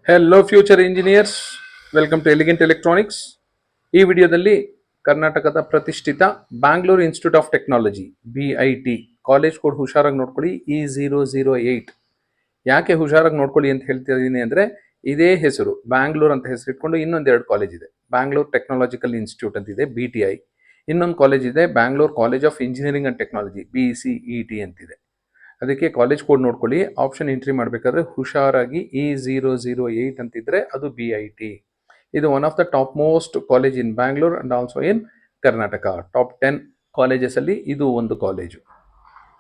Hello future engineers, welcome to elegant electronics. ಈ ವಿಡಿಯೋದಲ್ಲಿ ಕರ್ನಾಟಕದ ಪ್ರತಿಷ್ಠಿತ Bangalore Institute of Technology BIT college code ಹುಷಾರಾಗಿ ನೋಡ್ಕೊಳ್ಳಿ, E008. ಯಾಕೆ ಹುಷಾರಾಗಿ ನೋಡ್ಕೊಳ್ಳಿ ಅಂತ ಹೇಳ್ತಾ ಇದ್ದೀನಿ ಅಂದರೆ, ಇದೇ ಹೆಸರು ಬ್ಯಾಂಗ್ಳೂರ್ ಅಂತ ಹೆಸರು ಇಟ್ಕೊಂಡು ಇನ್ನೊಂದೆರಡು ಕಾಲೇಜ್ ಇದೆ. ಬ್ಯಾಂಗ್ಳೂರ್ ಟೆಕ್ನಾಲಜಿಕಲ್ ಇನ್ಸ್ಟಿಟ್ಯೂಟ್ ಅಂತಿದೆ BTI, ಇನ್ನೊಂದು ಕಾಲೇಜ್ ಇದೆ Bangalore college of engineering and technology BCET ಅಂತಿದೆ. ಅದಕ್ಕೆ ಕಾಲೇಜ್ ಕೋಡ್ ನೋಡ್ಕೊಳ್ಳಿ. ಆಪ್ಷನ್ ಎಂಟ್ರಿ ಮಾಡಬೇಕಾದ್ರೆ ಹುಷಾರಾಗಿ E008 ಅಂತಿದ್ರೆ ಅದು BIT. ಇದು one of the top most college in Bangalore and also in Karnataka. Top 10 colleges ಅಲ್ಲಿ ಇದು ಒಂದು ಕಾಲೇಜು.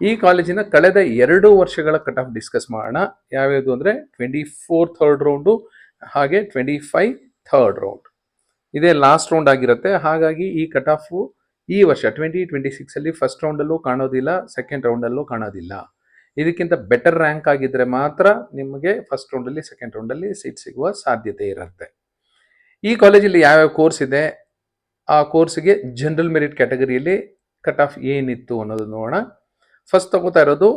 ಈ ಕಾಲೇಜಿನ ಕಳೆದ 2 ವರ್ಷಗಳ ಕಟ್ ಆಫ್ ಡಿಸ್ಕಸ್ ಮಾಡೋಣ. ಯಾವ್ಯಾವುದು ಅಂದರೆ 24 ಥರ್ಡ್ ರೌಂಡು ಹಾಗೆ 25 ಥರ್ಡ್ ರೌಂಡ್. ಇದೇ ಲಾಸ್ಟ್ ರೌಂಡ್ ಆಗಿರುತ್ತೆ. ಹಾಗಾಗಿ ಈ ಕಟ್ ಆಫ್ ಈ ವರ್ಷ 2026 ಅಲ್ಲಿ ಫಸ್ಟ್ ರೌಂಡಲ್ಲೂ ಕಾಣೋದಿಲ್ಲ, ಸೆಕೆಂಡ್ ರೌಂಡಲ್ಲೂ ಕಾಣೋದಿಲ್ಲ. ಇದಕ್ಕಿಂತ ಬೆಟರ್ ರ್ಯಾಂಕ್ ಆಗಿದ್ರೆ ಮಾತ್ರ ನಿಮಗೆ ಫಸ್ಟ್ ರೌಂಡಲ್ಲಿ ಸೆಕೆಂಡ್ ರೌಂಡಲ್ಲಿ ಸೀಟ್ ಸಿಗುವ ಸಾಧ್ಯತೆ ಇರುತ್ತೆ. ಈ ಕಾಲೇಜಲ್ಲಿ ಯಾವ್ಯಾವ ಕೋರ್ಸ್ ಇದೆ, ಆ ಕೋರ್ಸ್ಗೆ ಜನರಲ್ ಮೆರಿಟ್ ಕ್ಯಾಟಗರಿಯಲ್ಲಿ ಕಟ್ ಆಫ್ ಏನಿತ್ತು ಅನ್ನೋದು ನೋಡೋಣ. ಫಸ್ಟ್ ತಗೋತಾ ಇರೋದು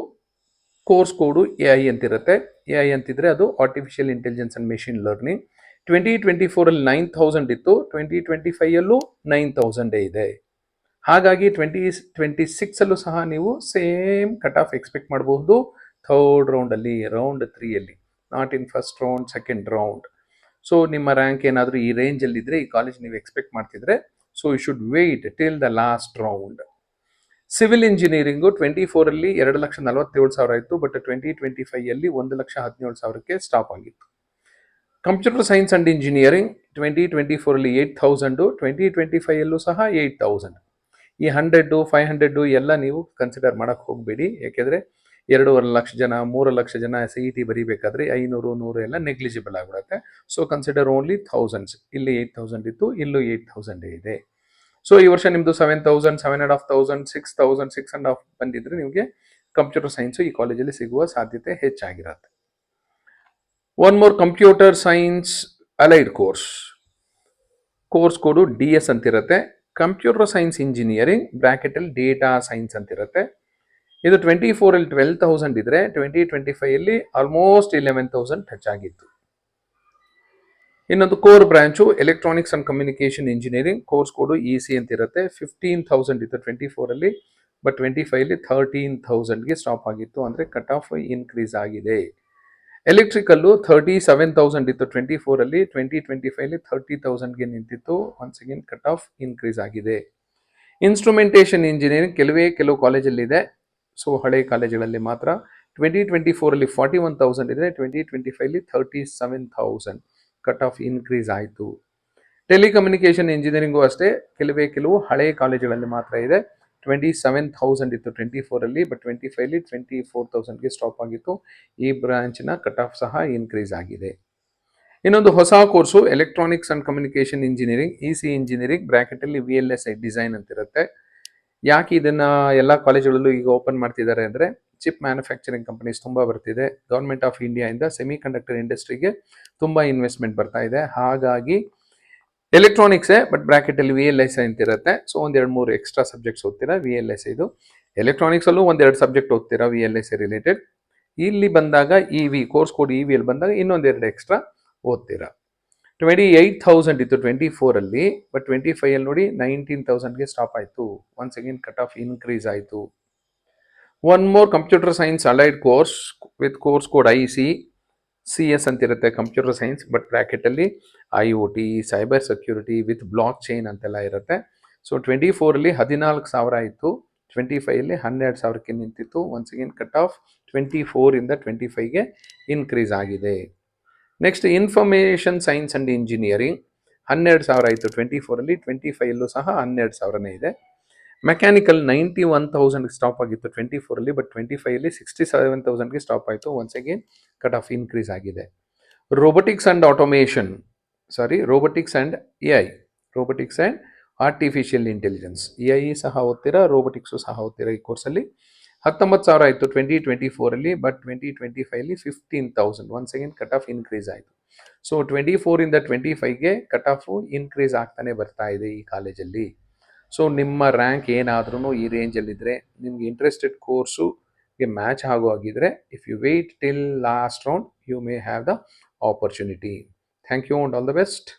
ಕೋರ್ಸ್ ಕೋಡು AI ಅಂತಿರುತ್ತೆ. AI ಅಂತಿದ್ರೆ ಅದು artificial intelligence and machine learning. 2024 ಅಲ್ಲಿ 9000 ಇತ್ತು, 2025 ಅಲ್ಲೂ 9000 ಇದೆ. ಹಾಗಾಗಿ 2026 ಅಲ್ಲೂ ಸಹ ನೀವು ಸೇಮ್ ಕಟ್ ಆಫ್ ಎಕ್ಸ್ಪೆಕ್ಟ್ ಮಾಡಬಹುದು ಥರ್ಡ್ ರೌಂಡಲ್ಲಿ, round 3 not in first round, second round. So ನಿಮ್ಮ ರ್ಯಾಂಕ್ ಏನಾದರೂ ಈ ರೇಂಜಲ್ಲಿದ್ದರೆ, ಈ ಕಾಲೇಜ್ ನೀವು ಎಕ್ಸ್ಪೆಕ್ಟ್ ಮಾಡ್ತಿದ್ರೆ, so you should wait till the last round. Civil engineering 24 ಅಲ್ಲಿ 2,47,000 ಇತ್ತು, ಬಟ್ 2025 ಅಲ್ಲಿ 1,17,000ಕ್ಕೆ ಸ್ಟಾಪ್ ಆಗಿತ್ತು. ಕಂಪ್ಯೂಟರ್ ಸೈನ್ಸ್ ಅಂಡ್ ಇಂಜಿನಿಯರಿಂಗ್ 2024 ಅಲ್ಲಿ 8,000, 2025 ಅಲ್ಲೂ ಸಹ 8,000. ಈ 100, 500 ಎಲ್ಲ ನೀವು ಕನ್ಸಿಡರ್ ಮಾಡಕ್ಕೆ ಹೋಗಬೇಡಿ. ಯಾಕೆಂದರೆ 2.5 ಲಕ್ಷ ಜನ, 3 ಲಕ್ಷ ಜನ CET ಬರೀಬೇಕಾದ್ರೆ 500, 100 ಎಲ್ಲ ನೆಗ್ಲಿಜಿಬಲ್ ಆಗಿಬಿಡುತ್ತೆ. So consider only thousands. ಇಲ್ಲಿ 8,000 ಇತ್ತು, ಇಲ್ಲೂ 8,000 ಇದೆ. ಸೊ ಈ ವರ್ಷ ನಿಮ್ಮದು 7,000, 7,500, 6,000, 6.5 ಬಂದಿದ್ರೆ ನಿಮಗೆ ಕಂಪ್ಯೂಟರ್ ಸೈನ್ಸು ಈ ಕಾಲೇಜಲ್ಲಿ ಸಿಗುವ ಸಾಧ್ಯತೆ ಹೆಚ್ಚಾಗಿರುತ್ತೆ. One more computer science allied course code DS ಅಂತಿರುತ್ತೆ. ಕಂಪ್ಯೂಟರ್ ಸೈನ್ಸ್ ಇಂಜಿನಿಯರಿಂಗ್ ಬ್ರಾಕೆಟಲ್ಲಿ ಡೇಟಾ ಸೈನ್ಸ್ ಅಂತಿರುತ್ತೆ. ಇದು 24 ಅಲ್ಲಿ 12,000 ಇದ್ರೆ 2025 ಅಲ್ಲಿ ಆಲ್ಮೋಸ್ಟ್ 11,000 ಟಚ್ ಆಗಿತ್ತು. ಇನ್ನೊಂದು core branch electronics and communication engineering, course code EC ಅಂತಿರುತ್ತೆ. 15,000 ಇತ್ತು 24 ಅಲ್ಲಿ, ಬಟ್ 25 ಅಲ್ಲಿ 13,000ಗೆ ಸ್ಟಾಪ್ ಆಗಿತ್ತು. ಅಂದರೆ ಕಟ್ ಆಫ್ ಇನ್ಕ್ರೀಸ್ ಆಗಿದೆ. ಎಲೆಕ್ಟ್ರಿಕಲ್ಲು 37,000 ಇತ್ತು 24 ಅಲ್ಲಿ, 2025 ಅಲ್ಲಿ 30,000ಗೆ ನಿಂತಿತ್ತು. Once again cut off increase ಆಗಿದೆ. ಇನ್ಸ್ಟ್ರುಮೆಂಟೇಷನ್ ಇಂಜಿನಿಯರಿಂಗ್ ಕೆಲವು ಕಾಲೇಜಲ್ಲಿ ಇದೆ, ಸೊ ಹಳೆ ಕಾಲೇಜುಗಳಲ್ಲಿ ಮಾತ್ರ. 2024 ಅಲ್ಲಿ 41,000 ಇದೆ, 2025 ಅಲ್ಲಿ 37,000 ಕಟ್ ಆಫ್ ಇನ್ಕ್ರೀಸ್ ಆಯಿತು. ಟೆಲಿಕಮ್ಯುನಿಕೇಶನ್ ಇಂಜಿನಿಯರಿಂಗು ಅಷ್ಟೇ ಕೆಲವು ಹಳೆ ಕಾಲೇಜುಗಳಲ್ಲಿ ಮಾತ್ರ ಇದೆ. 27,000 ಇತ್ತು 24 ಅಲ್ಲಿ, ಬಟ್ 25 ಅಲ್ಲಿ 24,000ಗೆ ಸ್ಟಾಪ್ ಆಗಿತ್ತು. ಈ ಬ್ರಾಂಚಿನ ಕಟ್ ಆಫ್ ಸಹ ಇನ್ಕ್ರೀಸ್ ಆಗಿದೆ. ಇನ್ನೊಂದು ಹೊಸ course electronics and communication engineering, EC engineering ಬ್ರಾಕೆಟಲ್ಲಿ VLSI ಡಿಸೈನ್ ಅಂತಿರುತ್ತೆ. ಯಾಕೆ ಇದನ್ನ ಎಲ್ಲ ಕಾಲೇಜುಗಳಲ್ಲೂ ಈಗ ಓಪನ್ ಮಾಡ್ತಿದ್ದಾರೆ ಅಂದರೆ, ಚಿಪ್ ಮ್ಯಾನುಫ್ಯಾಕ್ಚರಿಂಗ್ ಕಂಪನೀಸ್ ತುಂಬ ಬರ್ತಿದೆ. ಗೌರ್ಮೆಂಟ್ ಆಫ್ ಇಂಡಿಯಾಯಿಂದ ಸೆಮಿ ಕಂಡಕ್ಟರ್ ಇಂಡಸ್ಟ್ರಿಗೆ ತುಂಬ ಇನ್ವೆಸ್ಟ್ಮೆಂಟ್ ಬರ್ತಾ ಇದೆ. ಹಾಗಾಗಿ ಎಲೆಕ್ಟ್ರಾನಿಕ್ಸೇ, ಬಟ್ ಬ್ರಾಕೆಟಲ್ಲಿ VLSI ಅಂತಿರುತ್ತೆ. ಸೊ 1-2-3 ಎಕ್ಸ್ಟ್ರಾ ಸಬ್ಜೆಕ್ಟ್ಸ್ ಓದ್ತೀರಾ VLSI ಇದು. ಎಲೆಕ್ಟ್ರಾನಿಕ್ಸಲ್ಲೂ 1-2 ಸಬ್ಜೆಕ್ಟ್ ಓದ್ತೀರಾ VLSI ರಿಲೇಟೆಡ್. ಇಲ್ಲಿ ಬಂದಾಗ EV ಕೋರ್ಸ್ ಕೋಡ್ EV ಅಲ್ಲಿ ಬಂದಾಗ ಇನ್ನೊಂದೆರಡು ಎಕ್ಸ್ಟ್ರಾ ಓದ್ತೀರಾ. 28,000 ಇತ್ತು 24 ಅಲ್ಲಿ, ಬಟ್ 25 ಅಲ್ಲಿ ನೋಡಿ 19,000ಗೆ ಸ್ಟಾಪ್ ಆಯಿತು. Once again cut off increase ಆಯಿತು. One more computer science allied course with course code CS ಅಂತಿರುತ್ತೆ ಕಂಪ್ಯೂಟರ್ ಸೈನ್ಸ್, ಬಟ್ ಬ್ರಾಕೆಟಲ್ಲಿ IoT, cyber security with blockchain ಅಂತೆಲ್ಲ ಇರುತ್ತೆ. ಸೊ 24 ಅಲ್ಲಿ 14,000 ಇತ್ತು, 25 ಅಲ್ಲಿ 12,000ಕ್ಕೆ ನಿಂತಿತ್ತು. ಒನ್ಸ್ ಅಗೇನ್ ಕಟ್ ಆಫ್ 24 ಇಂದ 25ಗೆ ಇನ್ಕ್ರೀಸ್ ಆಗಿದೆ. Next information science and engineering 12,000 ಇತ್ತು 24 ಅಲ್ಲಿ, 25 ಅಲ್ಲೂ ಸಹ 12,000ನೇ ಇದೆ. ಮೆಕ್ಯಾನಿಕಲ್ 91,000ಗೆ ಸ್ಟಾಪ್ ಆಗಿತ್ತು 24 ಅಲ್ಲಿ, ಬಟ್ 25 ಅಲ್ಲಿ 67,000ಗೆ ಸ್ಟಾಪ್ ಆಯಿತು. Once again cut off increase ಆಗಿದೆ. Robotics and AI, robotics and artificial intelligence, AI ಸಹ ಓದ್ತೀರಾ, ರೋಬೋಟಿಕ್ಸು ಸಹ ಓದ್ತೀರಾ. ಈ ಕೋರ್ಸಲ್ಲಿ 19,000 ಇತ್ತು 2024 ಅಲ್ಲಿ, ಬಟ್ 2025 ಅಲ್ಲಿ 15,000. Once again cut off increase ಆಯಿತು. ಸೊ 24 ಇಂದ 25ಗೆ ಕಟ್ ಆಫು ಇನ್ಕ್ರೀಸ್ ಆಗ್ತಾನೆ ಬರ್ತಾ ಇದೆ ಈ ಕಾಲೇಜಲ್ಲಿ. ಸೊ ನಿಮ್ಮ ರ್ಯಾಂಕ್ ಏನಾದ್ರೂ ಈ ರೇಂಜಲ್ಲಿದ್ದರೆ, ನಿಮ್ಗೆ ಇಂಟ್ರೆಸ್ಟೆಡ್ ಕೋರ್ಸುಗೆ ಮ್ಯಾಚ್ ಆಗೋ ಆಗಿದ್ರೆ, if you wait till last round you may have the opportunity. Thank you and all the best.